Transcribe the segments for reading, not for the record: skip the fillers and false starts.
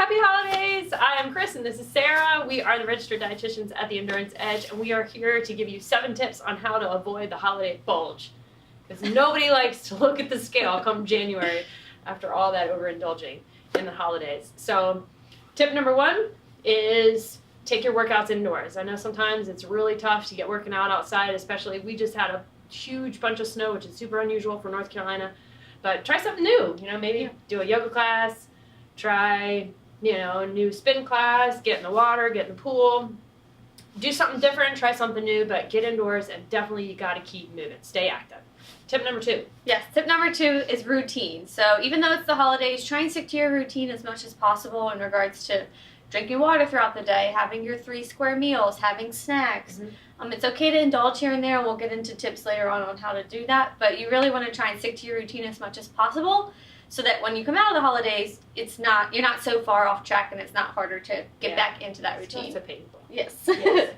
Happy holidays! I am Chris and this is Sarah. We are the registered dietitians at the Endurance Edge, and we are here to give you 7 tips on how to avoid the holiday bulge. Because nobody likes to look at the scale come January after all that overindulging in the holidays. So tip number 1 is take your workouts indoors. I know sometimes it's really tough to get working out outside, especially we just had a huge bunch of snow, which is super unusual for North Carolina. But try something new, maybe do a yoga class, try, a new spin class, get in the water, get in the pool, do something different, try something new, but get indoors and definitely you got to keep moving, stay active. Tip number 2. Yes, tip number 2 is routine. So even though it's the holidays, try and stick to your routine as much as possible in regards to drinking water throughout the day, having your 3 square meals, having snacks. It's okay to indulge here and there, and we'll get into tips later on how to do that, but you really want to try and stick to your routine as much as possible so that when you come out of the holidays, you're not so far off track and it's not harder to get back into that routine. It's not so painful. Yes. Cool.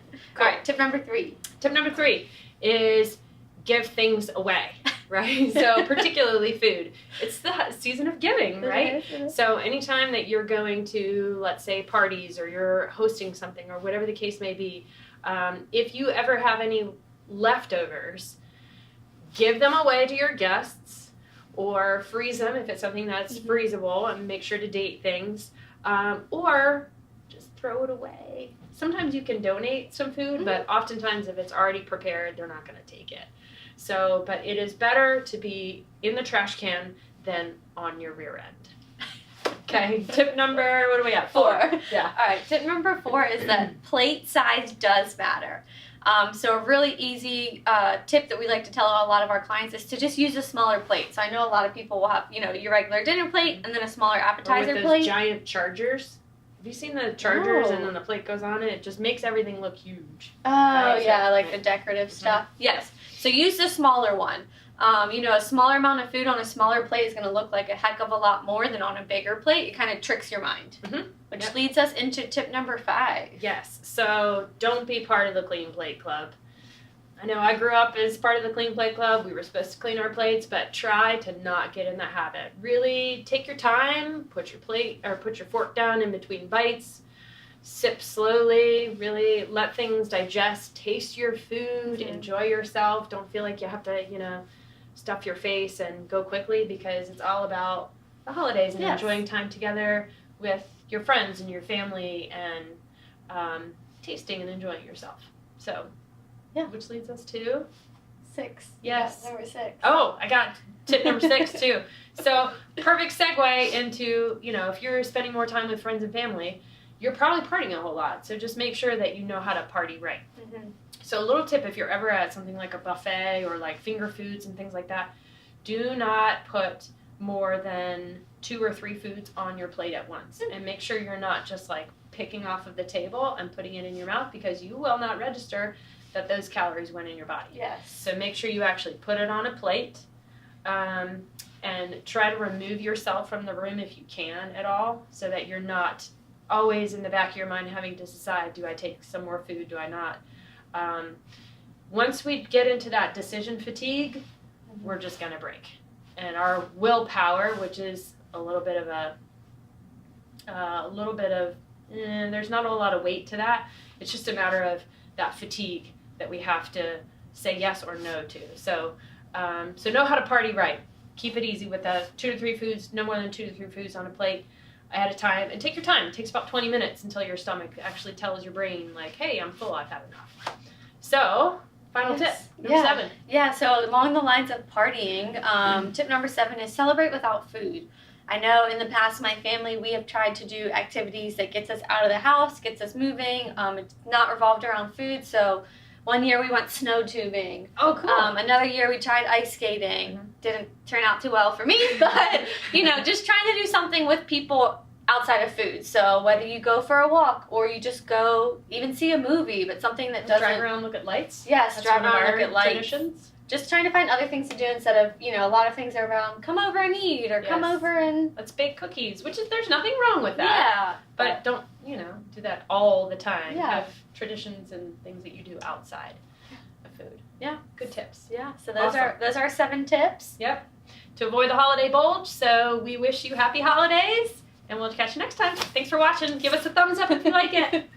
All right, tip number 3. Tip number 3 is give things away, right? So particularly food. It's the season of giving, right? It is. So anytime that you're going to, let's say, parties or you're hosting something or whatever the case may be, if you ever have any leftovers, give them away to your guests or freeze them if it's something that's freezable, and make sure to date things, or just throw it away. Sometimes you can donate some food, but oftentimes if it's already prepared, they're not going to take it. So, but it is better to be in the trash can than on your rear end. Okay, tip number, what do we got? 4. Yeah. All right, tip number 4 is that plate size does matter. So a really easy tip that we like to tell a lot of our clients is to just use a smaller plate. So I know a lot of people will have, your regular dinner plate and then a smaller appetizer or with those plate. Giant chargers. Have you seen the chargers and then the plate goes on it? It just makes everything look huge. Oh, right? yeah, like the decorative stuff. Yes. So use the smaller one. A smaller amount of food on a smaller plate is going to look like a heck of a lot more than on a bigger plate. It kind of tricks your mind. Which leads us into tip number 5. Yes. So don't be part of the Clean Plate Club. I know I grew up as part of the Clean Plate Club. We were supposed to clean our plates, but try to not get in that habit. Really take your time, put your fork down in between bites, sip slowly, really let things digest, taste your food, enjoy yourself. Don't feel like you have to, stuff your face and go quickly, because it's all about the holidays and enjoying time together with your friends and your family and tasting and enjoying yourself. So, which leads us to 6. Yes. Number 6. Oh, I got tip number 6 too. So perfect segue into, if you're spending more time with friends and family, you're probably partying a whole lot. So just make sure that you know how to party right. So a little tip, if you're ever at something like a buffet or like finger foods and things like that, do not put more than 2 or 3 foods on your plate at once. And make sure you're not just like picking off of the table and putting it in your mouth, because you will not register that those calories went in your body. Yes. So make sure you actually put it on a plate, and try to remove yourself from the room if you can at all, so that you're not always in the back of your mind having to decide, do I take some more food, do I not? Once we get into that decision fatigue, we're just going to break. And our willpower, which is a little bit of there's not a lot of weight to that. It's just a matter of that fatigue that we have to say yes or no to. So know how to party right. Keep it easy with the 2 to 3 foods, no more than 2 to 3 foods on a plate ahead of time, and take your time. It takes about 20 minutes until your stomach actually tells your brain, like, hey, I'm full, I've had enough. So, final tip, number 7. Yeah, so along the lines of partying, tip number 7 is celebrate without food. I know in the past, my family, we have tried to do activities that gets us out of the house, gets us moving. It's not revolved around food, so one year we went snow tubing. Oh, cool. Another year we tried ice skating. Didn't turn out too well for me, but, just trying to do something with people outside of food. So whether you go for a walk or you just go even see a movie, but something that doesn't... Drive around, look at lights? Yes, That's drive around, look at lights. Traditions? Just trying to find other things to do instead of, a lot of things are around, come over and eat, or come over and... Let's bake cookies, which is, there's nothing wrong with that. Yeah. But don't, do that all the time. Yeah. Have traditions and things that you do outside of food. Yeah, good tips. Yeah, so those are our 7 tips. Yep. To avoid the holiday bulge, so we wish you happy holidays, And we'll catch you next time. Thanks for watching. Give us a thumbs up if you like it.